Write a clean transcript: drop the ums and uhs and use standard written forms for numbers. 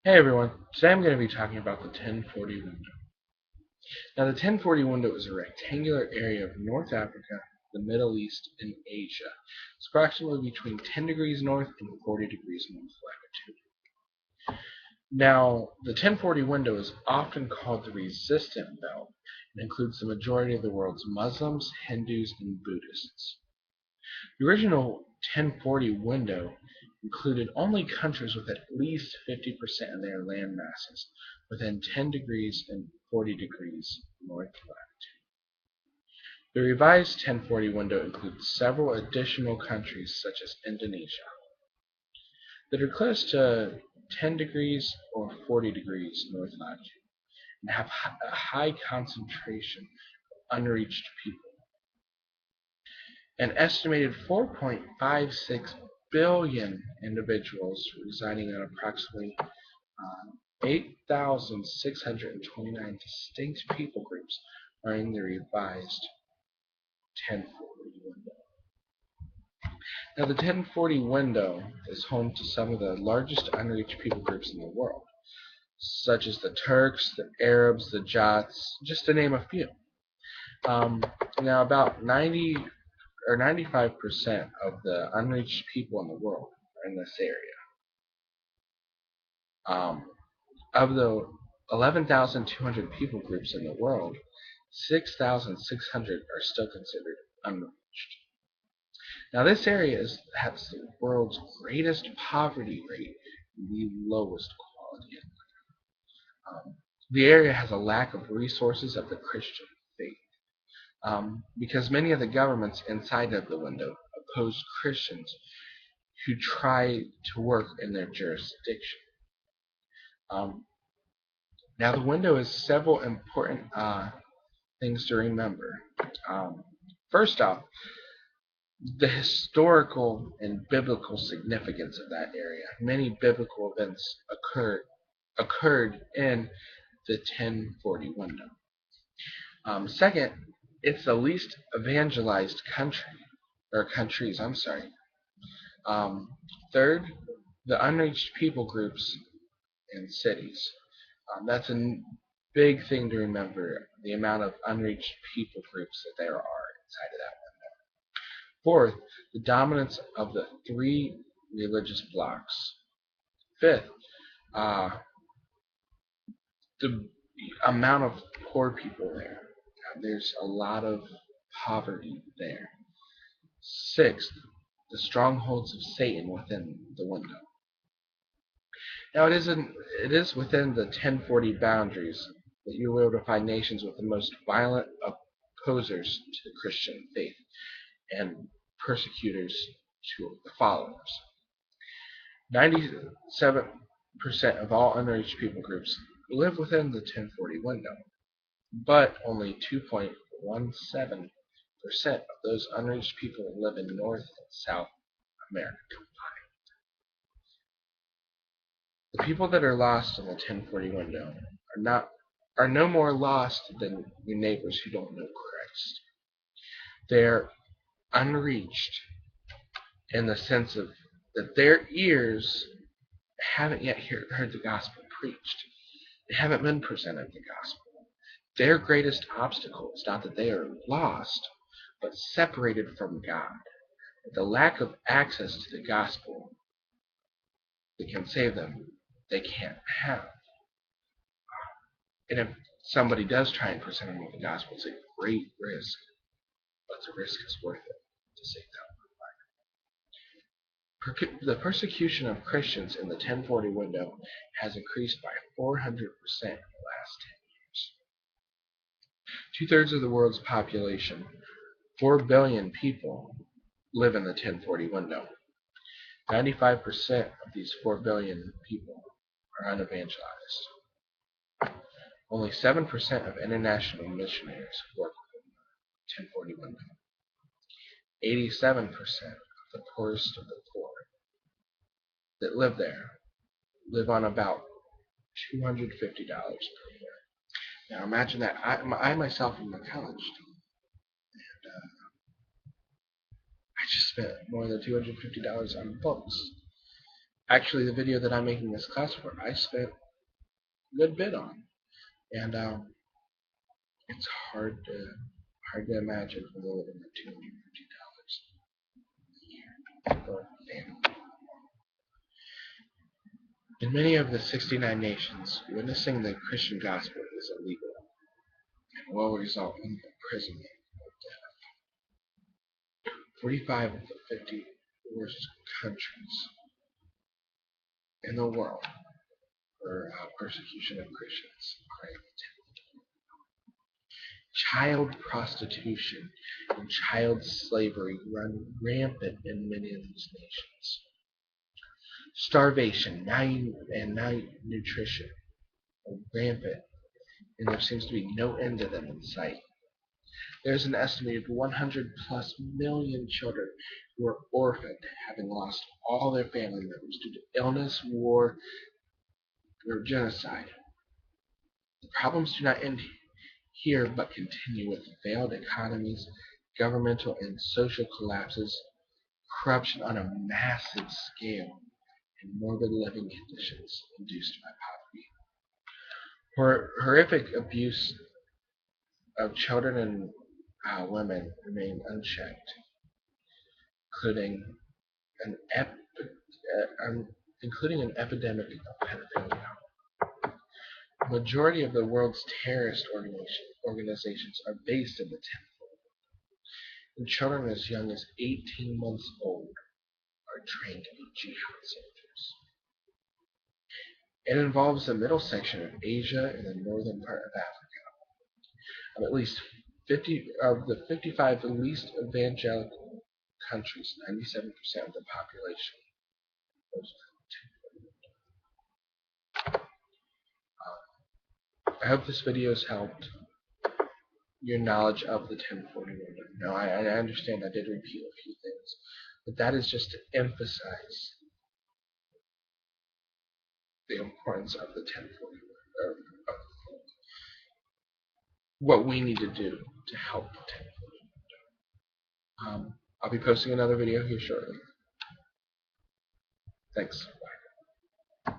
Hey everyone, today I'm going to be talking about the 1040 window. Now the 1040 window is a rectangular area of North Africa, the Middle East, and Asia. It's approximately between 10 degrees north and 40 degrees north latitude. Now the 1040 window is often called the resistant belt and includes the majority of the world's Muslims, Hindus, and Buddhists. The original 1040 window included only countries with at least 50% of their land masses within 10 degrees and 40 degrees north latitude. The revised 1040 window includes several additional countries such as Indonesia that are close to 10 degrees or 40 degrees north latitude and have a high concentration of unreached people. An estimated 4.56 billion individuals residing in approximately 8,629 distinct people groups are in the revised 1040 window. Now, the 1040 window is home to some of the largest unreached people groups in the world, such as the Turks, the Arabs, the Jats, just to name a few. Um, Now, about 90 or 95% of the unreached people in the world are in this area. Um, of the 11,200 people groups in the world, 6,600 are still considered unreached. Now, this area has the world's greatest poverty rate and the lowest quality of life. The area has a lack of resources of the Christian faith because many of the governments inside of the window oppose Christians who try to work in their jurisdiction. Um, Now, the window has several important things to remember. Um, First off, the historical and biblical significance of that area. Many biblical events occurred in the 1040 window. Second, it's the least evangelized countries. I'm sorry. Third, the unreached people groups and cities. That's a big thing to remember, the amount of unreached people groups that there are inside of that. Fourth, the dominance of the three religious blocks. Fifth, uh, the amount of poor people there. There's a lot of poverty there. Sixth, the strongholds of Satan within the window. Now it is within the 1040 boundaries that you will be able to find nations with the most violent opposers to the Christian faith and persecutors to the followers. 97% of all unreached people groups live within the 1040 window, but only 2.17% of those unreached people live in North and South America. The people that are lost in the 1040 window are no more lost than your neighbors who don't know Christ. They're unreached in the sense of that their ears haven't yet heard the gospel preached. They haven't been presented the gospel. Their greatest obstacle is not that they are lost, but separated from God. The lack of access to the gospel that can save them, they can't have. And if somebody does try and present them with the gospel, it's a great risk, but the risk is worth it to save them. The persecution of Christians in the 1040 window has increased by 400% in the last 10 years. Two-thirds of the world's population, 4 billion people, live in the 1040 window. 95% of these 4 billion people are unevangelized. Only 7% of international missionaries work within the 1040 window. 87% of the poorest of the poor that live there live on about $250 per year. Now imagine that. I myself am a college student, and I just spent more than $250 on books. actually the video that I'm making this class for, I spent a good bit on, and it's hard to imagine for the living at $250 for a family. In many of the 69 nations, witnessing the Christian gospel is illegal and will result in imprisonment or death. 45 of the 50 worst countries in the world for persecution of Christians are in child prostitution and child slavery run rampant in many of these nations. Starvation and malnutrition are rampant, and there seems to be no end to them in sight. There's an estimated 100 plus million children who are orphaned, having lost all their family members due to illness, war, or genocide. The problems do not end here but continue with failed economies, governmental and social collapses, corruption on a massive scale, and morbid living conditions induced by poverty. Horrific abuse of children and women remain unchecked, including an epidemic of pedophilia. The majority of the world's terrorist organizations are based in the 10th, and children as young as 18 months old are trained to be jihad soldiers. It involves the middle section of Asia and the northern part of Africa. Of at least 50 of the 55 least evangelical countries, 97% of the population. I hope this video has helped your knowledge of the 1040 window. Now, I understand I did repeat a few things, but that is just to emphasize the importance of the 1040 window, of what we need to do to help the 1040 window. I'll be posting another video here shortly. Thanks.